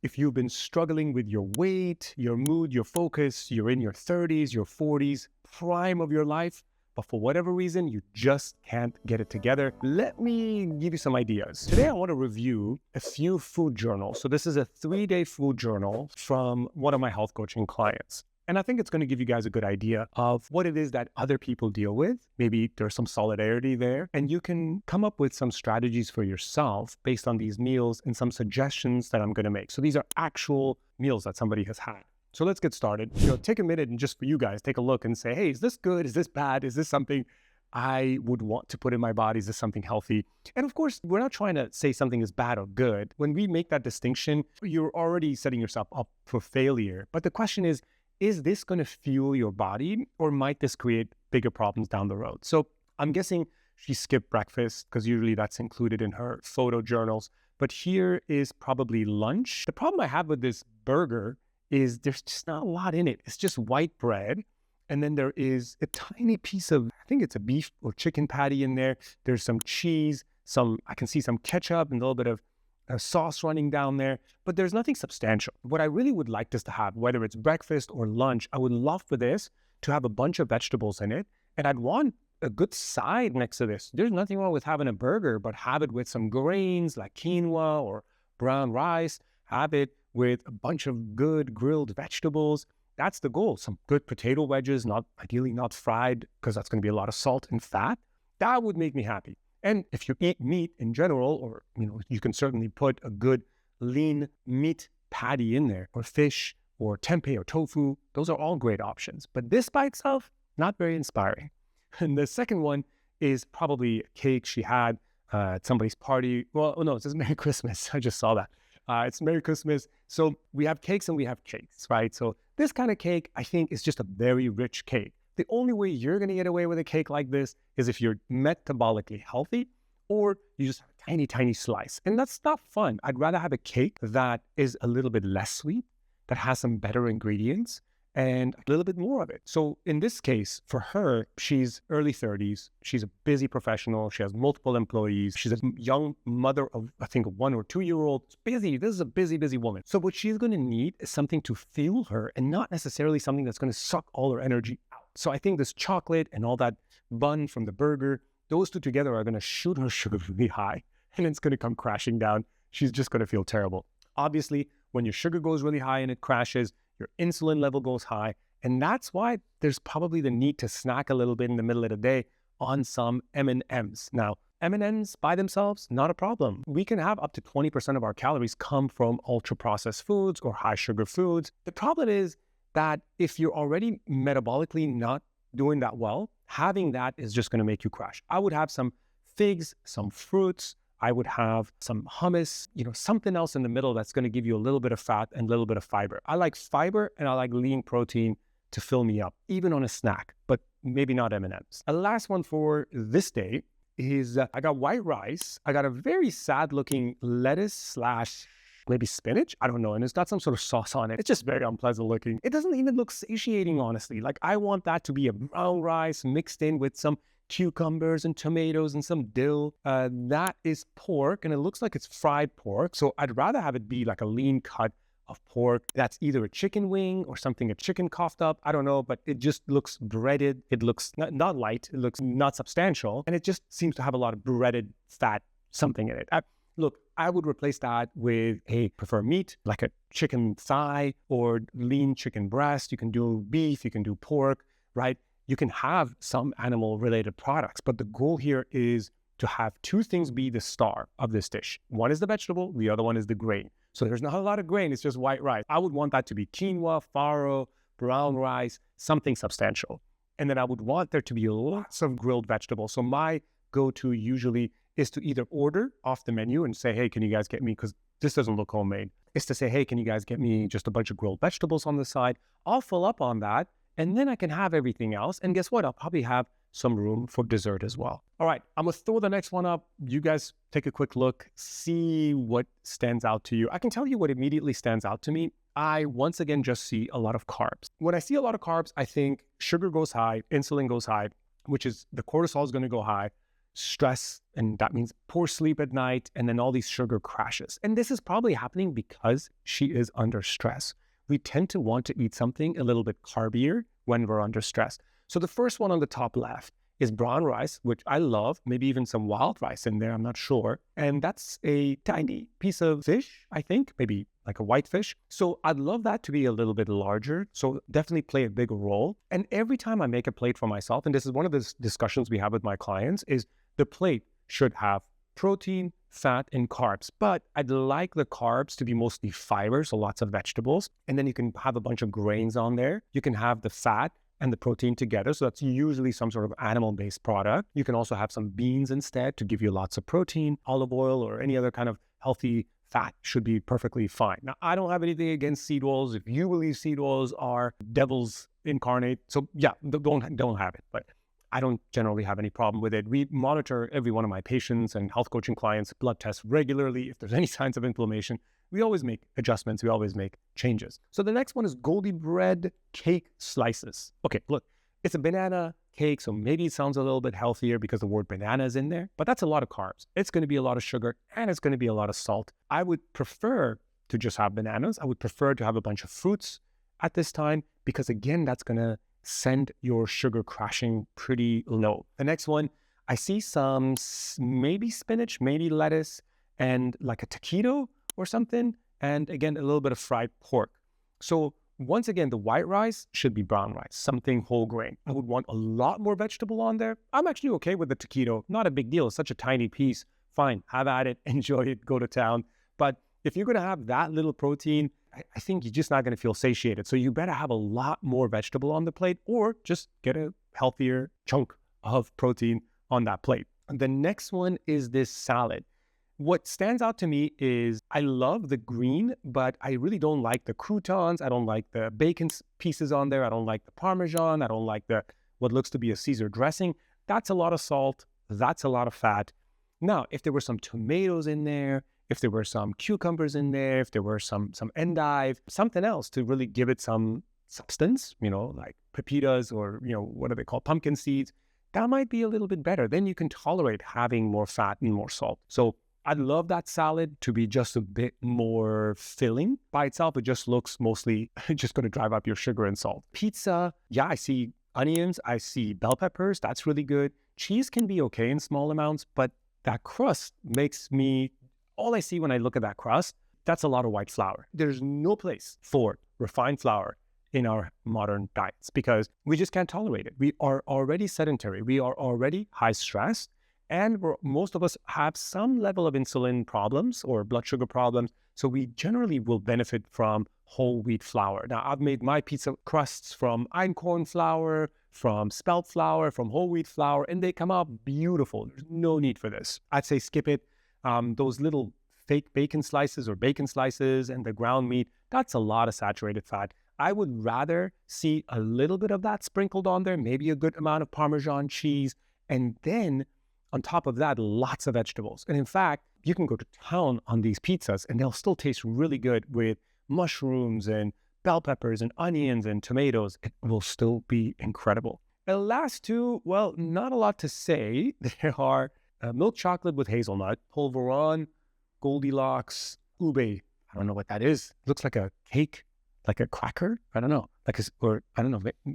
If you've been struggling with your weight, your mood, your focus, you're in your 30s, your 40s, prime of your life, but for whatever reason, you just can't get it together, let me give you some ideas. Today, I want to review a few food journals. So this is a 3-day food journal from one of my health coaching clients. And I think it's going to give you guys a good idea of what it is that other people deal with. Maybe there's some solidarity there, and you can come up with some strategies for yourself based on these meals and some suggestions that I'm going to make. So these are actual meals that somebody has had. So let's get started. Take a minute and just for you guys, take a look and say, hey, is this good? Is this bad? Is this something I would want to put in my body? Is this something healthy? And of course, we're not trying to say something is bad or good. When we make that distinction, you're already setting yourself up for failure. But the question is this going to fuel your body, or might this create bigger problems down the road? So I'm guessing she skipped breakfast because usually that's included in her photo journals. But here is probably lunch. The problem I have with this burger is there's just not a lot in it. It's just white bread. And then there is a tiny piece of, I think it's a beef or chicken patty in there. There's some cheese, I can see some ketchup and a little bit of sauce running down there, but there's nothing substantial. What I really would like this to have, whether it's breakfast or lunch, I would love for this to have a bunch of vegetables in it. And I'd want a good side next to this. There's nothing wrong with having a burger, but have it with some grains like quinoa or brown rice. Have it with a bunch of good grilled vegetables. That's the goal. Some good potato wedges, ideally not fried, because that's going to be a lot of salt and fat. That would make me happy. And if you eat meat in general, or you can certainly put a good lean meat patty in there, or fish, or tempeh, or tofu. Those are all great options. But this by itself, not very inspiring. And the second one is probably a cake she had at somebody's party. Well, no, it says Merry Christmas. I just saw that. It's Merry Christmas. So we have cakes and we have cakes, right? So this kind of cake, I think, is just a very rich cake. The only way you're going to get away with a cake like this is if you're metabolically healthy, or you just have a tiny, tiny slice. And that's not fun. I'd rather have a cake that is a little bit less sweet, that has some better ingredients, and a little bit more of it. So in this case, for her, she's early 30s. She's a busy professional. She has multiple employees. She's a young mother of, I think, a 1 or 2 year old. It's busy. This is a busy, busy woman. So what she's going to need is something to fuel her, and not necessarily something that's going to suck all her energy out. So I think this chocolate and all that bun from the burger, those two together are going to shoot her sugar really high, and it's going to come crashing down. She's just going to feel terrible. Obviously, when your sugar goes really high and it crashes, your insulin level goes high. And that's why there's probably the need to snack a little bit in the middle of the day on some M&Ms. Now, M&Ms by themselves, not a problem. We can have up to 20% of our calories come from ultra-processed foods or high sugar foods. The problem is that if you're already metabolically not doing that well, having that is just going to make you crash. I would have some figs, some fruits. I would have some hummus, something else in the middle that's going to give you a little bit of fat and a little bit of fiber. I like fiber and I like lean protein to fill me up, even on a snack, but maybe not M&Ms. A last one for this day is I got white rice. I got a very sad looking lettuce / maybe spinach. I don't know. And it's got some sort of sauce on it. It's just very unpleasant looking. It doesn't even look satiating, honestly. Like, I want that to be a brown rice mixed in with some cucumbers and tomatoes and some dill. That is pork, and it looks like it's fried pork. So I'd rather have it be like a lean cut of pork that's either a chicken wing or something, a chicken coughed up. I don't know, but it just looks breaded. It looks not light. It looks not substantial. And it just seems to have a lot of breaded fat, something in it. Look, I would replace that with prefer meat, like a chicken thigh or lean chicken breast. You can do beef, you can do pork, right? You can have some animal-related products, but the goal here is to have two things be the star of this dish. One is the vegetable, the other one is the grain. So there's not a lot of grain, it's just white rice. I would want that to be quinoa, farro, brown rice, something substantial. And then I would want there to be lots of grilled vegetables. So my go-to usually is to either order off the menu and say, hey, can you guys get me, because this doesn't look homemade, is to say, hey, can you guys get me just a bunch of grilled vegetables on the side? I'll fill up on that, and then I can have everything else. And guess what? I'll probably have some room for dessert as well. All right, I'm gonna throw the next one up. You guys take a quick look, see what stands out to you. I can tell you what immediately stands out to me. I once again just see a lot of carbs. When I see a lot of carbs, I think sugar goes high, insulin goes high, which is the cortisol is gonna go high. stress, and that means poor sleep at night, and then all these sugar crashes. And this is probably happening because she is under stress. We tend to want to eat something a little bit carbier when we're under stress. So the first one on the top left is brown rice, which I love, maybe even some wild rice in there, I'm not sure. And that's a tiny piece of fish, I think, maybe like a white fish. So I'd love that to be a little bit larger. So definitely play a bigger role. And every time I make a plate for myself, and this is one of the discussions we have with my clients, is the plate should have protein, fat, and carbs. But I'd like the carbs to be mostly fiber, so lots of vegetables. And then you can have a bunch of grains on there. You can have the fat and the protein together. So that's usually some sort of animal-based product. You can also have some beans instead to give you lots of protein. Olive oil or any other kind of healthy fat should be perfectly fine. Now, I don't have anything against seed oils. If you believe seed oils are devils incarnate, so yeah, don't have it. But I don't generally have any problem with it. We monitor every one of my patients and health coaching clients' blood tests regularly. If there's any signs of inflammation, we always make adjustments. We always make changes. So the next one is Goldie bread cake slices. Okay, look, it's a banana cake, so maybe it sounds a little bit healthier because the word banana is in there, but that's a lot of carbs. It's going to be a lot of sugar, and it's going to be a lot of salt. I would prefer to just have bananas. I would prefer to have a bunch of fruits at this time because, again, that's going to send your sugar crashing pretty low. The next one, I see some maybe spinach, maybe lettuce, and like a taquito or something, and again, a little bit of fried pork. So once again, the white rice should be brown rice, something whole grain. I would want a lot more vegetable on there. I'm actually okay with the taquito. Not a big deal. It's such a tiny piece. Fine, have at it, enjoy it, go to town. But if you're going to have that little protein, I think you're just not going to feel satiated. So you better have a lot more vegetable on the plate or just get a healthier chunk of protein on that plate. And the next one is this salad. What stands out to me is I love the green, but I really don't like the croutons. I don't like the bacon pieces on there. I don't like the Parmesan. I don't like what looks to be a Caesar dressing. That's a lot of salt. That's a lot of fat. Now, if there were some tomatoes in there, if there were some cucumbers in there, if there were some endive, something else to really give it some substance, like pepitas or, what are they called? Pumpkin seeds, that might be a little bit better. Then you can tolerate having more fat and more salt. So I'd love that salad to be just a bit more filling. By itself, it just looks mostly just going to drive up your sugar and salt. Pizza, yeah, I see onions, I see bell peppers. That's really good. Cheese can be okay in small amounts, but that crust makes me, all I see when I look at that crust, that's a lot of white flour. There's no place for refined flour in our modern diets because we just can't tolerate it. We are already sedentary. We are already high stress. And most of us have some level of insulin problems or blood sugar problems. So we generally will benefit from whole wheat flour. Now, I've made my pizza crusts from einkorn flour, from spelt flour, from whole wheat flour, and they come out beautiful. There's no need for this. I'd say skip it. Those little fake bacon slices or bacon slices and the ground meat, that's a lot of saturated fat. I would rather see a little bit of that sprinkled on there, maybe a good amount of Parmesan cheese, and then on top of that, lots of vegetables. And in fact, you can go to town on these pizzas and they'll still taste really good with mushrooms and bell peppers and onions and tomatoes. It will still be incredible. The last two, well, not a lot to say. There are milk chocolate with hazelnut, polvoron, Goldilocks, ube. I don't know what that is. It looks like a cake, like a cracker. I don't know,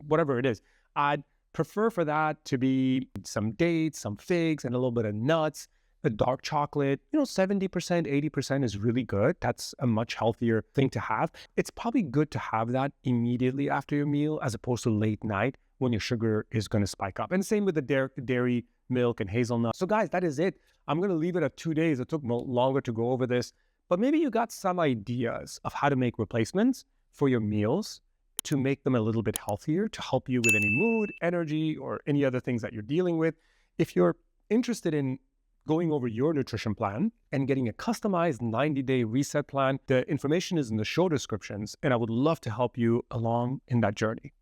whatever it is. I'd prefer for that to be some dates, some figs, and a little bit of nuts. The dark chocolate, 70%, 80% is really good. That's a much healthier thing to have. It's probably good to have that immediately after your meal as opposed to late night when your sugar is going to spike up. And same with the dairy milk and hazelnut. So guys, that is it. I'm going to leave it at 2 days. It took longer to go over this, but maybe you got some ideas of how to make replacements for your meals to make them a little bit healthier, to help you with any mood, energy, or any other things that you're dealing with. If you're interested in going over your nutrition plan and getting a customized 90-day reset plan, the information is in the show descriptions, and I would love to help you along in that journey.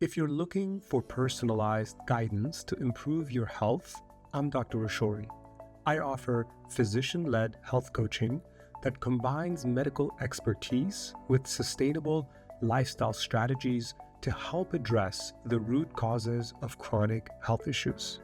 If you're looking for personalized guidance to improve your health, I'm Dr. Ashori. I offer physician-led health coaching that combines medical expertise with sustainable lifestyle strategies to help address the root causes of chronic health issues.